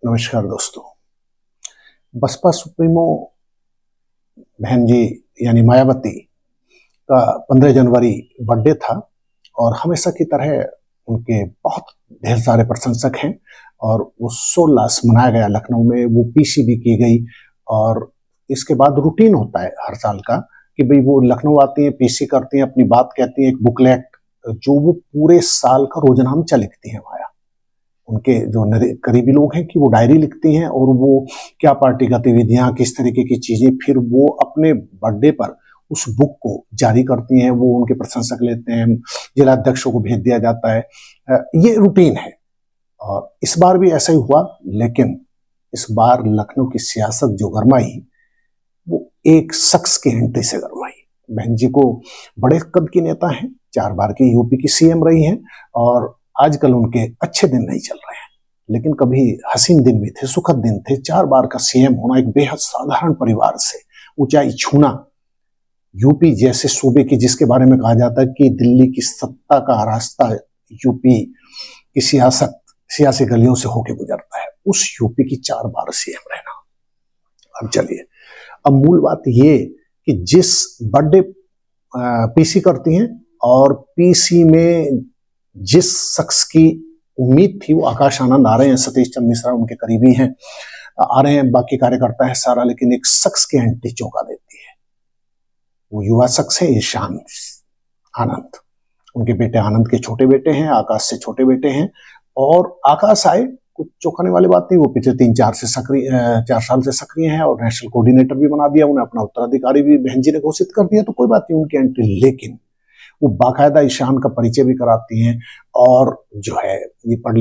नमस्कार दोस्तों। बसपा सुप्रीमो बहन जी यानी मायावती का 15 जनवरी बर्थडे था और हमेशा की तरह उनके बहुत ढेर सारे प्रशंसक हैं और वो 16 मनाया गया लखनऊ में। वो पीसी भी की गई और इसके बाद रूटीन होता है हर साल का कि भाई वो लखनऊ आती हैं, पीसी करती हैं, अपनी बात कहती हैं, एक बुकलेट जो वो पूरे साल का रोजनामचा लिखती हैं। माया उनके जो करीबी लोग हैं कि वो डायरी लिखती हैं और वो क्या पार्टी गतिविधियां, किस तरीके की चीजें, फिर वो अपने बर्थडे पर उस बुक को जारी करती हैं। वो उनके प्रशंसक लेते हैं, जिला अध्यक्षों को भेज दिया जाता है। ये रूटीन है और इस बार भी ऐसा ही हुआ। लेकिन इस बार लखनऊ की सियासत जो गरमाई वो एक शख्स की एंट्री से गरमाई। बहन जी को बड़े कद की नेता हैं, 4 बार की यूपी की सीएम रही हैं और आजकल उनके अच्छे दिन नहीं चल रहे हैं, लेकिन कभी हसीन दिन भी थे, सुखद दिन थे। 4 बार का सीएम होना, एक बेहद साधारण परिवार से ऊंचाई छूना, यूपी जैसे सूबे की जिसके बारे में कहा जाता है कि दिल्ली की सत्ता का रास्ता यूपी की सियासी गलियों से होके गुजरता है, उस यूपी की 4 बार सीएम रहना। अब चलिए, अब मूल बात ये कि जिस बर्थडे पीसी करती हैं और पीसी में जिस शख्स की उम्मीद थी वो आकाश आनंद आ रहे हैं, सतीश चंद्र मिश्रा उनके करीबी हैं, आ रहे हैं, बाकी कार्यकर्ता है सारा, लेकिन एक शख्स की एंट्री चौंका देती है। वो युवा शख्स है ईशान आनंद। उनके बेटे आनंद के छोटे बेटे हैं, आकाश से छोटे बेटे हैं। और आकाश आए, कुछ चौंकाने वाली बात नहीं, वो पिछले 4 साल से सक्रिय हैं और नेशनल कोऑर्डिनेटर भी बना दिया, उन्हें अपना उत्तराधिकारी भी बहन जी ने घोषित कर दिया, तो कोई बात नहीं उनकी एंट्री। लेकिन वो बाकायदा ईशान का परिचय भी कराती हैं और जो है ये पढ़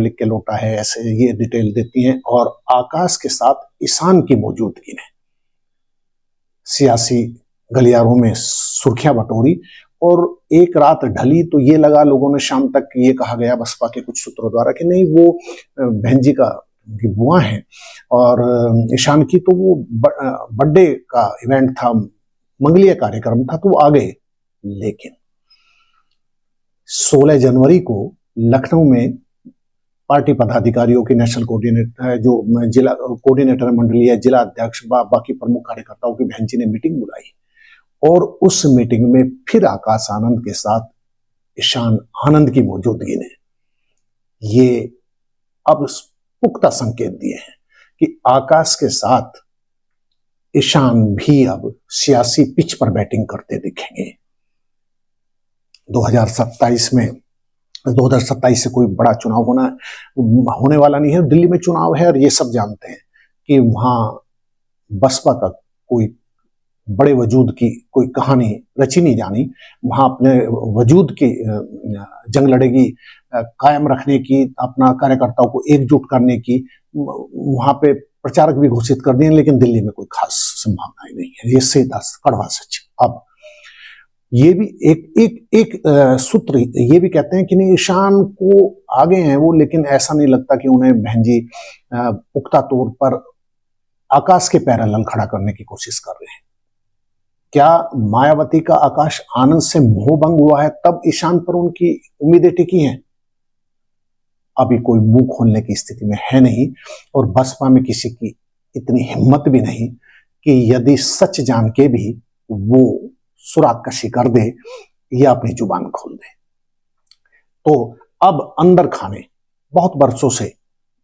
लिख के लौटा है, ऐसे ये डिटेल देती हैं। और आकाश के साथ ईशान की मौजूदगी ने सियासी गलियारों में सुर्खियां बटोरी और एक रात ढली तो ये लगा लोगों ने, शाम तक ये कहा गया बसपा के कुछ सूत्रों द्वारा कि नहीं वो बहन जी का की बुआ हैं और ईशान की, तो वो बर्थडे का इवेंट था, मंगलीय कार्यक्रम था, तो वो आ गए। लेकिन 16 जनवरी को लखनऊ में पार्टी पदाधिकारियों की, नेशनल कोऑर्डिनेटर जो जिला कोऑर्डिनेटर मंडलीय, जिला अध्यक्ष, बाकी प्रमुख कार्यकर्ताओं की बहन जी ने मीटिंग बुलाई और उस मीटिंग में फिर आकाश आनंद के साथ ईशान आनंद की मौजूदगी ने ये अब पुख्ता संकेत दिए हैं कि आकाश के साथ ईशान भी अब सियासी पिच पर बैटिंग करते दिखेंगे। 2027 से कोई बड़ा चुनाव होने वाला नहीं है, दिल्ली में चुनाव है और ये सब जानते हैं कि वहां बसपा का कोई बड़े वजूद की कोई कहानी रची नहीं जानी। वहां अपने वजूद की जंग लड़ेगी, कायम रखने की, अपना कार्यकर्ताओं को एकजुट करने की। वहां पे प्रचारक भी घोषित कर दिए, लेकिन दिल्ली में कोई खास संभावनाएं नहीं है, ये सीधा कड़वा सच। अब ये भी एक सूत्र ये भी कहते हैं कि नहीं, ईशान को आगे हैं वो, लेकिन ऐसा नहीं लगता कि उन्हें बहन जी पुख्ता तौर पर आकाश के पैरेलल खड़ा करने की कोशिश कर रहे हैं। क्या मायावती का आकाश आनंद से मोह भंग हुआ है तब ईशान पर उनकी उम्मीदें टिकी हैं? अभी कोई मुंह खोलने की स्थिति में है नहीं और बसपा में किसी की इतनी हिम्मत भी नहीं कि यदि सच जान के भी वो सुराग कशी कर दे या अपनी जुबान खोल दे। तो अब अंदर खाने बहुत बरसों से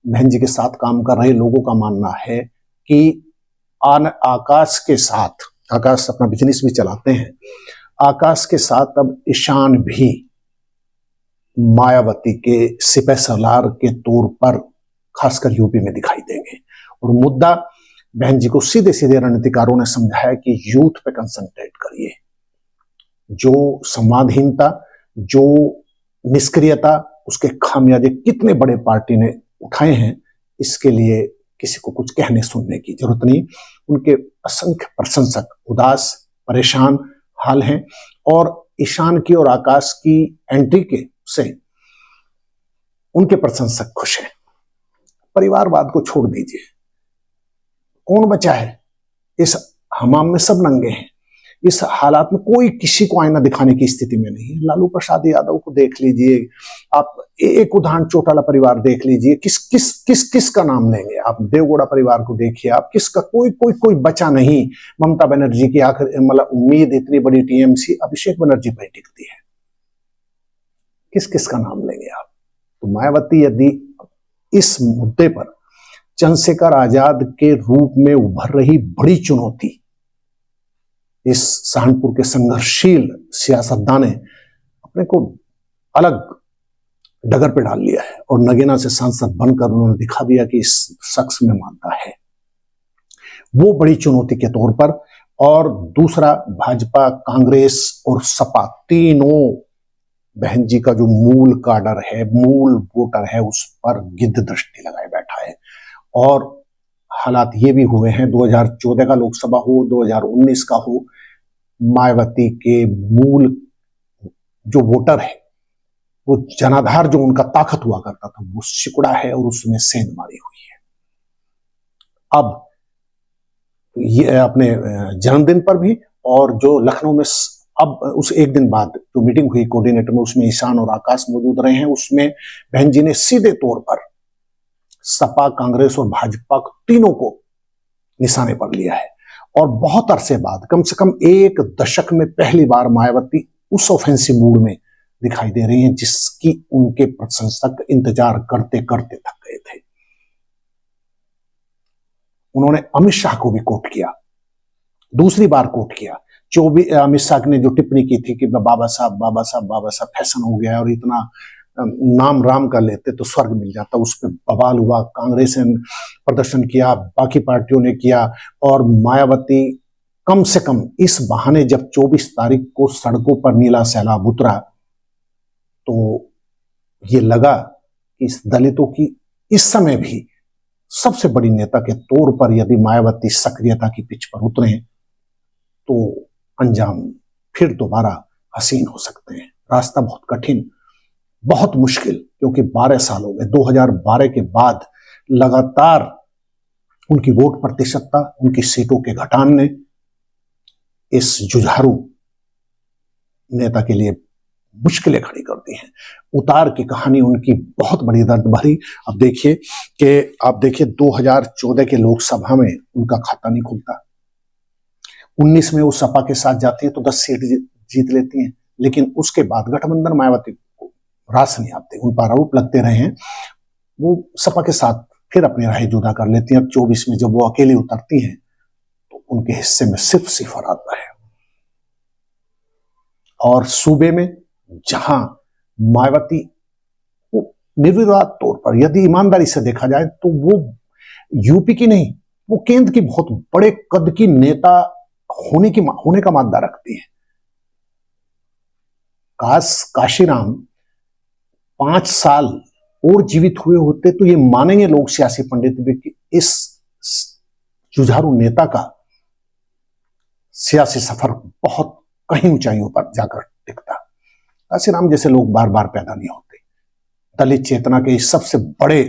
बहन जी के साथ काम कर रहे लोगों का मानना है कि आकाश के साथ, आकाश अपना बिजनेस भी चलाते हैं, आकाश के साथ अब ईशान भी मायावती के सिपह सलार के तौर पर खासकर यूपी में दिखाई देंगे। और मुद्दा बहन जी को सीधे सीधे रणनीतिकारों ने समझाया कि यूथ पे कंसंट्रेट करिए। जो संवादहीनता, जो निष्क्रियता, उसके खामियाजे कितने बड़े पार्टी ने उठाए हैं, इसके लिए किसी को कुछ कहने सुनने की जरूरत नहीं। उनके असंख्य प्रशंसक उदास, परेशान हाल हैं और ईशान की और आकाश की एंट्री के से उनके प्रशंसक खुश हैं। परिवारवाद को छोड़ दीजिए, कौन बचा है इस हमाम में? सब नंगे हैं। इस हालात में कोई किसी को आईना दिखाने की स्थिति में नहीं है। लालू प्रसाद यादव को देख लीजिए आप, एक उदाहरण चौटाला परिवार देख लीजिए, किस का नाम लेंगे आप? देवगौड़ा परिवार को देखिए आप, किसका कोई कोई कोई बचा नहीं। ममता बनर्जी की आखिर मतलब उम्मीद इतनी बड़ी टीएमसी अभिषेक बनर्जी पर टिकती है, किस का नाम लेंगे आप? तो मायावती यदि इस मुद्दे पर चंद्रशेखर आजाद के रूप में उभर रही बड़ी चुनौती, इस सहारनपुर के संघर्षशील सियासतदान ने अपने को अलग डगर पे डाल लिया है और नगीना से सांसद बनकर उन्होंने दिखा दिया कि इस शख्स में मानता है, वो बड़ी चुनौती के तौर पर। और दूसरा, भाजपा, कांग्रेस और सपा तीनों बहन जी का जो मूल काडर है, मूल वोटर है, उस पर गिद्ध दृष्टि लगाए बैठा है। और हालात ये भी हुए हैं, 2014 का लोकसभा हो, 2019 का हो, मायावती के मूल जो वोटर है, वो जनाधार जो उनका ताकत हुआ करता था, वो सिकुड़ा है और उसमें सेंध मारी हुई है। अब ये अपने जन्मदिन पर भी, और जो लखनऊ में अब उस एक दिन बाद जो मीटिंग हुई कोऑर्डिनेटर में, उसमें ईशान और आकाश मौजूद रहे हैं, उसमें बहन जी ने सीधे तौर पर सपा, कांग्रेस और भाजपा तीनों को निशाने पर लिया है। और बहुत अरसे बाद, कम से कम एक दशक में पहली बार मायावती उस ऑफेंसिव मूड में दिखाई दे रही हैं जिसकी उनके प्रशंसक इंतजार करते करते थक गए थे। उन्होंने अमित शाह को भी कोट किया, दूसरी बार कोट किया। अमित शाह ने जो टिप्पणी की थी कि बाबा साहब फैशन हो गया और इतना नाम राम का लेते तो स्वर्ग मिल जाता, उस पर बवाल हुआ। कांग्रेस ने प्रदर्शन किया, बाकी पार्टियों ने किया, और मायावती कम से कम इस बहाने जब 24 तारीख को सड़कों पर नीला सैलाब उतरा, तो ये लगा कि इस दलितों की इस समय भी सबसे बड़ी नेता के तौर पर यदि मायावती सक्रियता की पिच पर उतरे तो अंजाम फिर दोबारा हसीन हो सकते हैं। रास्ता बहुत कठिन, बहुत मुश्किल, क्योंकि 12 साल हो गए। 2012 के बाद लगातार उनकी वोट प्रतिशतता, उनकी सीटों के घटान ने इस जुझारू नेता के लिए मुश्किलें खड़ी कर दी हैं। उतार की कहानी उनकी बहुत बड़ी दर्द भरी। अब देखिए 2014 के लोकसभा में उनका खाता नहीं खुलता, 19 में वो सपा के साथ जाती है तो 10 सीट जीत लेती हैं, लेकिन उसके बाद गठबंधन मायावती को रास नहीं आते, उन पर आरोप लगते रहे हैं, वो सपा के साथ फिर अपनी राहें जुदा कर लेती हैं। अब 24 में जब वो अकेली उतरती हैं तो उनके हिस्से में सिर्फ सिफर आता है। और सूबे में जहां मायावती निर्विवाद तौर पर, यदि ईमानदारी से देखा जाए तो वो यूपी की नहीं, वो केंद्र की बहुत बड़े कद की नेता होने का मादा रखती है। काशीराम 5 साल और जीवित हुए होते तो ये मानेंगे लोग, सियासी पंडित भी, कि इस जुझारू नेता का सियासी सफर बहुत कहीं ऊंचाइयों पर जाकर टिकता। काशीराम जैसे लोग बार बार पैदा नहीं होते। दलित चेतना के इस सबसे बड़े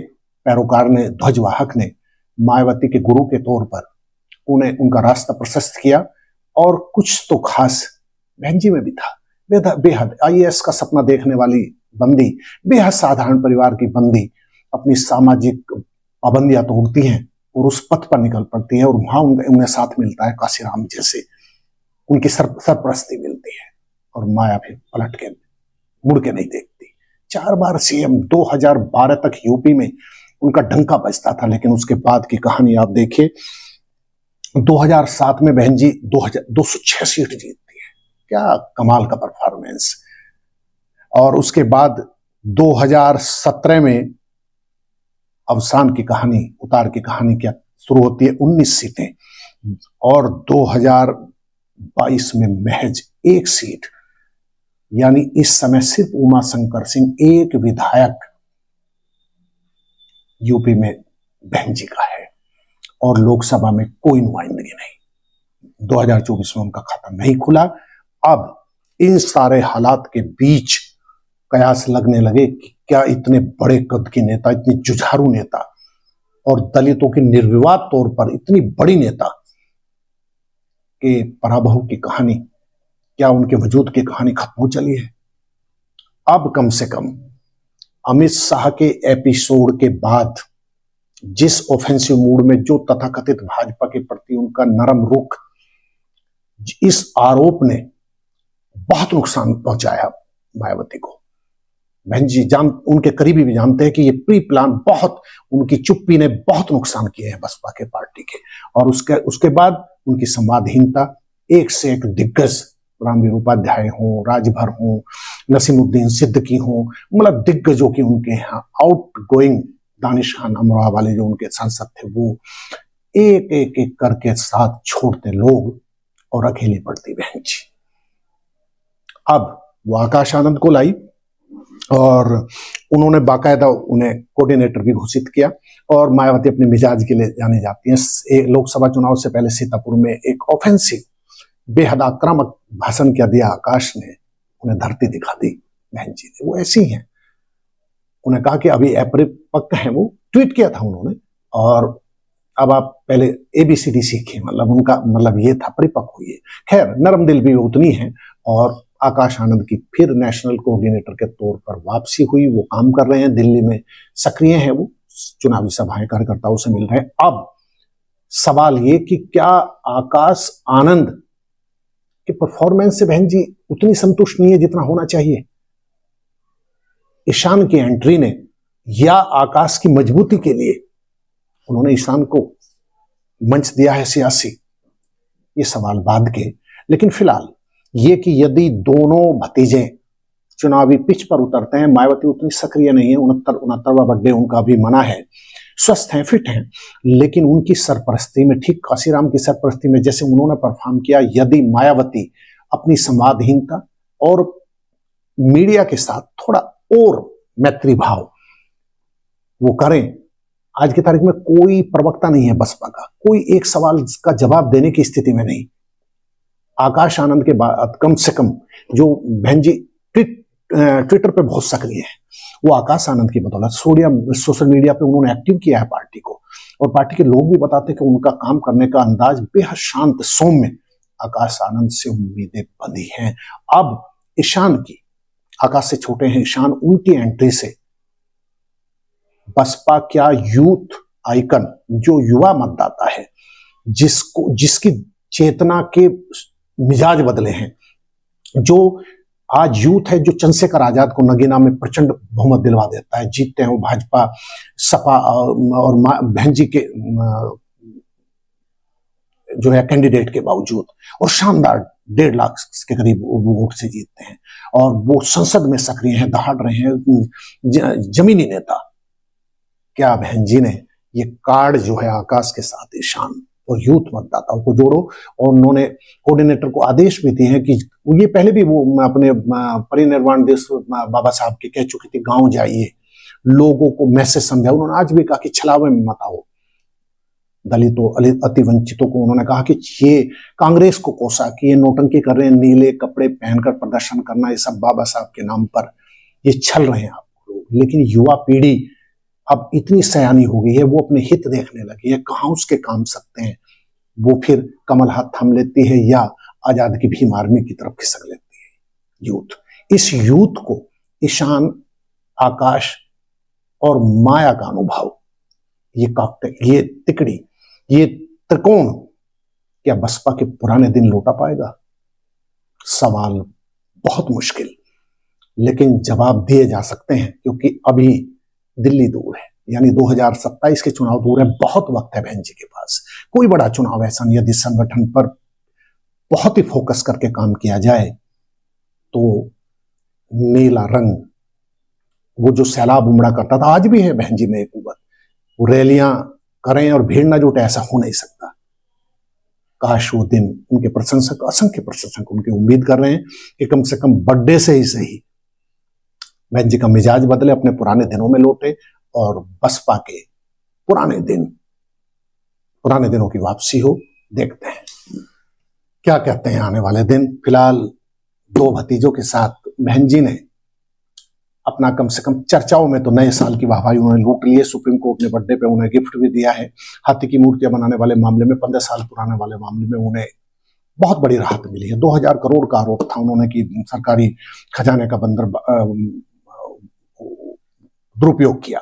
पैरोकार ने, ध्वजवाहक ने, मायावती के गुरु के तौर पर उन्हें उनका रास्ता प्रशस्त किया। और कुछ तो खास बहन जी में भी था, बेहद आईएएस का सपना देखने वाली बंदी, बेहद साधारण परिवार की बंदी, अपनी सामाजिक पाबंदियां तोड़ती हैं और उस पथ पर निकल पड़ती है, और वहां उन्हें साथ मिलता है काशीराम जैसे, उनकी सरपरस्ती मिलती है, और माया फिर पलट के मुड़ के नहीं देखती। 4 बार सीएम, 2012 तक यूपी में उनका डंका बजता था, लेकिन उसके बाद की कहानी आप देखिए। 2007 में बहन जी 206 सीट जीतती है, क्या कमाल का परफॉर्मेंस। और उसके बाद 2017 में अवसान की कहानी, उतार की कहानी क्या शुरू होती है, 19 सीटें, और 2022 में महज 1 सीट। यानी इस समय सिर्फ उमा शंकर सिंह, एक विधायक यूपी में बहन जी का है, और लोकसभा में कोई नुमाइंदगी नहीं। 2024 में उनका खाता नहीं खुला। अब इन सारे हालात के बीच कयास लगने लगे कि क्या इतने बड़े कद की नेता, इतनी जुझारू नेता और दलितों की निर्विवाद तौर पर इतनी बड़ी नेता के पराभव की कहानी, क्या उनके वजूद की कहानी खत्म हो चली है? अब कम से कम अमित शाह के एपिसोड के बाद जिस ऑफेंसिव मूड में जो तथाकथित भाजपा के प्रति उनका नरम रुख, इस आरोप ने बहुत नुकसान पहुंचाया मायावती को। बहन जी उनके करीबी भी जानते हैं कि ये प्री प्लान बहुत, उनकी चुप्पी ने बहुत नुकसान किए हैं बसपा के पार्टी के। और उसके बाद उनकी संवादहीनता, एक से एक दिग्गज, रामवीर उपाध्याय हो, राजभर हो, नसीमुद्दीन सिद्दीकी हो, मतलब दिग्गजों की उनके यहाँ आउट गोइंग, दानिश खान अमरोहा वाले जो उनके सांसद थे, वो एक एक एक करके साथ छोड़ते लोग और अकेली पड़ती बहन जी। अब वो आकाश आनंद को लाई और उन्होंने बाकायदा उन्हें कोऑर्डिनेटर भी घोषित किया। और मायावती अपने मिजाज के लिए जानी जाती हैं। लोकसभा चुनाव से पहले सीतापुर में एक ऑफेंसिव, बेहद आक्रामक भाषण क्या दिया आकाश ने, उन्हें धरती दिखा दी बहन जी ने। वो ऐसी हैं, उन्हें कहा कि अभी अपरिपक्व हैं, वो ट्वीट किया था उन्होंने, और अब आप पहले ABCD सीखें, मतलब उनका मतलब ये था परिपक्व हुई। खैर नरम दिल भी उतनी है। और आकाश आनंद की फिर नेशनल कोऑर्डिनेटर के तौर पर वापसी हुई। वो काम कर रहे हैं, दिल्ली में सक्रिय हैं, वो चुनावी सभाएं कार्यकर्ताओं से मिल रहे हैं। अब सवाल ये कि क्या आकाश आनंद के परफॉर्मेंस से बहन जी उतनी संतुष्ट नहीं है जितना होना चाहिए ईशान की एंट्री ने, या आकाश की मजबूती के लिए उन्होंने ईशान को मंच दिया है सियासी? ये सवाल बाद के। लेकिन फिलहाल ये कि यदि दोनों भतीजे चुनावी पिच पर उतरते हैं, मायावती उतनी सक्रिय नहीं है, 69वां बर्थडे उनका भी मना है, स्वस्थ हैं, फिट हैं, लेकिन उनकी सरपरस्ती में, ठीक काशीराम की सरपरस्ती में जैसे उन्होंने परफॉर्म किया, यदि मायावती अपनी संवादहीनता और मीडिया के साथ थोड़ा और मैत्री भाव वो करें। आज की तारीख में कोई प्रवक्ता नहीं है बसपा का, कोई एक सवाल का जवाब देने की स्थिति में नहीं। आकाश आनंद के बाद कम से कम जो बहन जी ट्विटर पे बहुत सक्रिय है, वो आकाश आनंद की बदौलत सोशल मीडिया पे उन्होंने एक्टिव किया है पार्टी को। और पार्टी के लोग भी बताते हैं कि उनका काम करने का अंदाज बेहद शांत सौम्य। आकाश आनंद से उम्मीदें बंधी हैं। अब ईशान की, आकाश से छोटे हैं ईशान, उनकी एंट्री से बसपा क्या यूथ आइकन, जो युवा मतदाता है, जिसकी चेतना के मिजाज बदले हैं, जो आज यूथ है, जो चंद्रशेखर आजाद को नगीना में प्रचंड बहुमत दिलवा देता है, जीतते हैं वो भाजपा, सपा और बहन जी के जो है कैंडिडेट के बावजूद, और शानदार 1.5 लाख के करीब वोट से जीतते हैं। और वो संसद में सक्रिय हैं, दहाड़ रहे हैं, जमीनी नेता। क्या बहन जी ने ये कार्ड जो है आकाश के साथ ईशान और यूथ मतदाताओं को जोड़ो। और उन्होंने कोऑर्डिनेटर को आदेश भी दिए हैं कि ये पहले भी वो अपने परिनिर्वाण दिवस बाबा साहब के कह चुके थे, गांव जाइए, लोगों को मैसेज समझाओ। उन्होंने आज भी कहा कि छलावे में मत आओ, दलितों अति वंचितों को उन्होंने कहा कि ये कांग्रेस को कोसा कि ये नोटंकी कर रहे हैं, नीले कपड़े पहनकर प्रदर्शन करना, ये सब बाबा साहब के नाम पर ये छल रहे हैं आप लोग। लेकिन युवा पीढ़ी अब इतनी सयानी हो गई है, वो अपने हित देखने लगी है, कहाँ उसके काम सकते हैं, वो फिर कमल हाथ थाम लेती है या आजाद की भीम आर्मी की तरफ खिसक लेती है यूथ। इस यूथ को ईशान, आकाश और माया का अनुभव, ये कॉकटेल, ये तिकड़ी, ये त्रिकोण, क्या बसपा के पुराने दिन लौटा पाएगा? सवाल बहुत मुश्किल, लेकिन जवाब दिए जा सकते हैं, क्योंकि अभी दिल्ली दूर है, यानी 2027 के चुनाव दूर है, बहुत वक्त है बहन जी के पास। कोई बड़ा चुनाव ऐसा नहीं, यदि संगठन पर बहुत ही फोकस करके काम किया जाए तो नीला रंग, वो जो सैलाब उमड़ा करता था, आज भी है बहन जी में एक कुवत, वो रैलियां करें और भीड़ ना जुटे, ऐसा हो नहीं सकता। काश वो दिन, उनके प्रशंसक, असंख्य प्रशंसक उनकी उम्मीद कर रहे हैं कि कम से कम बर्थडे से ही सही बहन जी का मिजाज बदले, अपने पुराने दिनों में लौटे और बसपा के पुराने दिनों की वापसी हो। देखते हैं क्या कहते हैं आने वाले दिन। फिलहाल 2 भतीजों के साथ बहन जी ने अपना कम से कम चर्चाओं में तो नए साल की वाहवाही उन्होंने लूट ली है। सुप्रीम कोर्ट ने बर्थडे पे उन्हें गिफ्ट भी दिया है। हाथी की मूर्तियां बनाने वाले मामले में, 15 साल पुराने वाले मामले में उन्हें बहुत बड़ी राहत मिली है। 2000 करोड़ का आरोप था उन्होंने कि सरकारी खजाने का बंदर दुरुपयोग किया,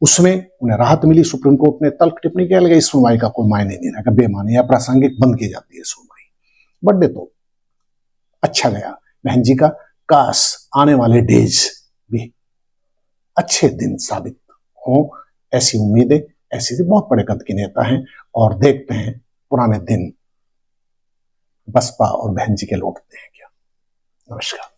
उसमें उन्हें राहत मिली। सुप्रीम कोर्ट ने तल्ख टिप्पणी किया, लगा इस सुनवाई का कोई मायने नहीं रहेगा, बेमानी या प्रासंगिक बंद की जाती है सुनवाई। बर्थडे तो अच्छा गया बहन जी का। काश आने वाले डेज भी अच्छे दिन साबित हो, ऐसी उम्मीदें, ऐसी बहुत बड़े कद के नेता हैं, और देखते हैं पुराने दिन बसपा और बहन जी के लौटते हैं क्या। नमस्कार।